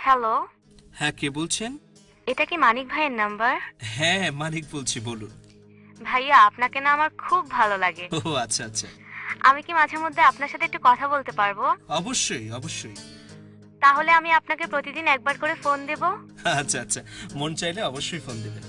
Hello, হ্যাঁ, কে বলছেন? এটা কি মানিক ভাইয়ের নাম্বার? হ্যাঁ, মানিক বলছি, বলুন। ভাইয়া, আপনাকে না আমার খুব ভালো লাগে। ও আচ্ছা আচ্ছা। আমি কি মাঝে মধ্যে আপনার সাথে একটু কথা বলতে পারবো? অবশ্যই অবশ্যই। তাহলে আমি আপনাকে প্রতিদিন একবার করে ফোন দেব। আচ্ছা আচ্ছা, মন চাইলে অবশ্যই ফোন দেবেন।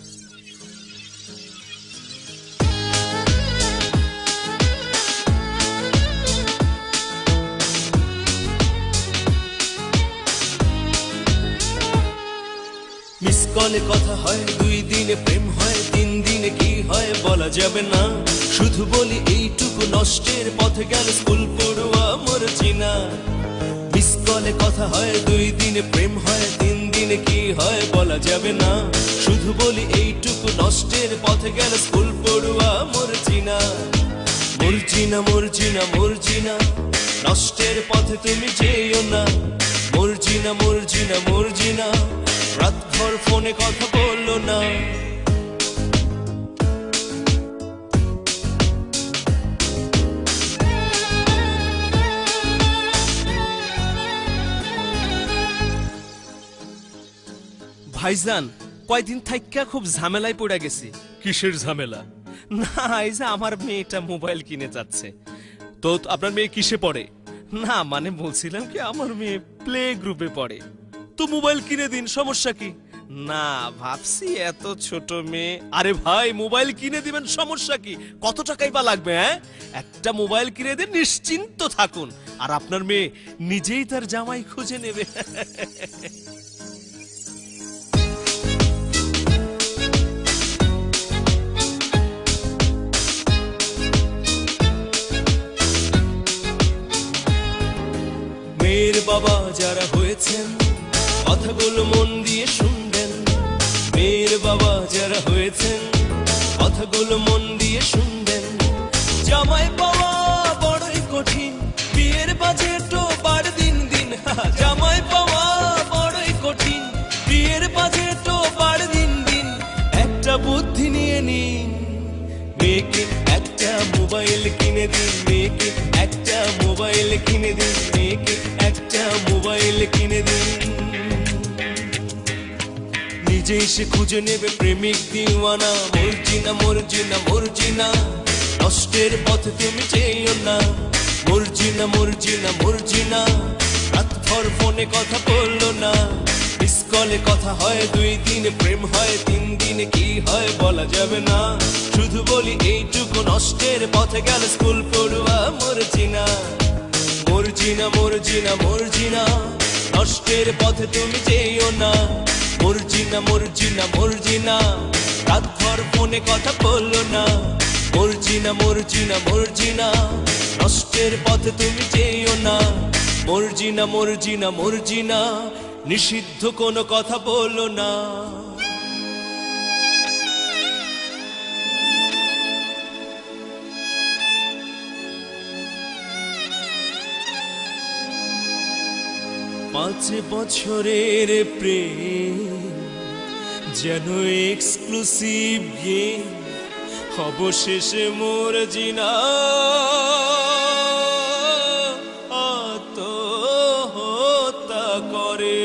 মিস কলে কথা হয়, 2 দিনে প্রেম হয়, 3 দিনে কি হয় বলা যাবে না। শুধু বলি এইটুকু, নষ্টের পথে গেল স্কুল পড়ুয়া মরজিনা। মিস কলে কথা হয়, 2 দিনে প্রেম হয়, 3 দিনে কি হয় বলা যাবে না। শুধু বলি এইটুকু, নষ্টের পথে গেল স্কুল পড়ুয়া মরজিনা। মরজিনা মরজিনা মরজিনা, নষ্টের পথে তুমি যেও না। মরজিনা মরজিনা মরজিনা, রাতভর ফোনে কথা বললো না। ভাইজান, কয়দিন থাইক্কা খুব ঝামেলায় পড়ে গেছি। কিসের ঝামেলা? না, এই যে আমার মেয়েটা মোবাইল কিনে যাচ্ছে। তো আপনার মেয়ে কিসে পড়ে? না মানে বলছিলাম কি, আমার মেয়ে প্লে গ্রুপে পড়ে। তো মোবাইল কিনে দিন, সমস্যা কি? না, ভাবছি এত ছোট মেয়ে। আরে ভাই, মোবাইল কিনে দিবেন, সমস্যা কি? কত টাকাই বা লাগবে? হ্যাঁ, একটা মোবাইল কিনে দিন, নিশ্চিন্ত থাকুন। আর আপনার মেয়ে নিজেই তার জামাই খুঁজে নেবে। মেয়ের বাবা যারা হয়েছেন, কথাগুলো মন দিয়ে শুনবেন। মেয়ের বাবা যারা হয়েছেন, কথাগুলো মন দিয়ে শুনবেন। জামাই পাওয়া বড়ই কঠিন, বিয়ের বাজেটও বাড় দিন দিন। জামাই পাওয়া বড়ই কঠিন, বিয়ের বাজেটও বাড় দিন দিন। একটা বুদ্ধি নিয়ে নিন, মেয়েকে একটা মোবাইল কিনে দিন। মেয়েকে একটা মোবাইল কিনে দিন। মেয়েকে একটা মোবাইল কিনে দিন। নিজেই সে খুঁজে নেবে প্রেমিক দিওয়ানা। মর্জিনা মর্জিনা মর্জিনা, নষ্টের পথে তুমি যেও না। মর্জিনা মর্জিনা মর্জিনা, রাতভর ফোনে কথা বললো না। মিস কলে কথা হয়, 2 দিনে প্রেম হয়, 3 দিনে কি হয় বলা যাবে না। শুধু বলি এইটুকু, নষ্টের পথে গেল স্কুল পড়ুয়া মরজিনা। মরজিনা মরজিনা মরজিনা, নষ্টের পথে তুমি যেও না। মরজিনা মরজিনা মরজিনা, রাতভর ফোনে কথা বললো না। মরজিনা মরজিনা মরজিনা, নষ্টের পথে তুমি যেও না। মরজিনা মরজিনা মরজিনা, নিষিদ্ধ কোনো কথা বললো না। পাঁচ বছরের প্রেম যেন এক্সক্লুসিভ গেম, অবশেষে মরজিনা আত্মহত্যা করে।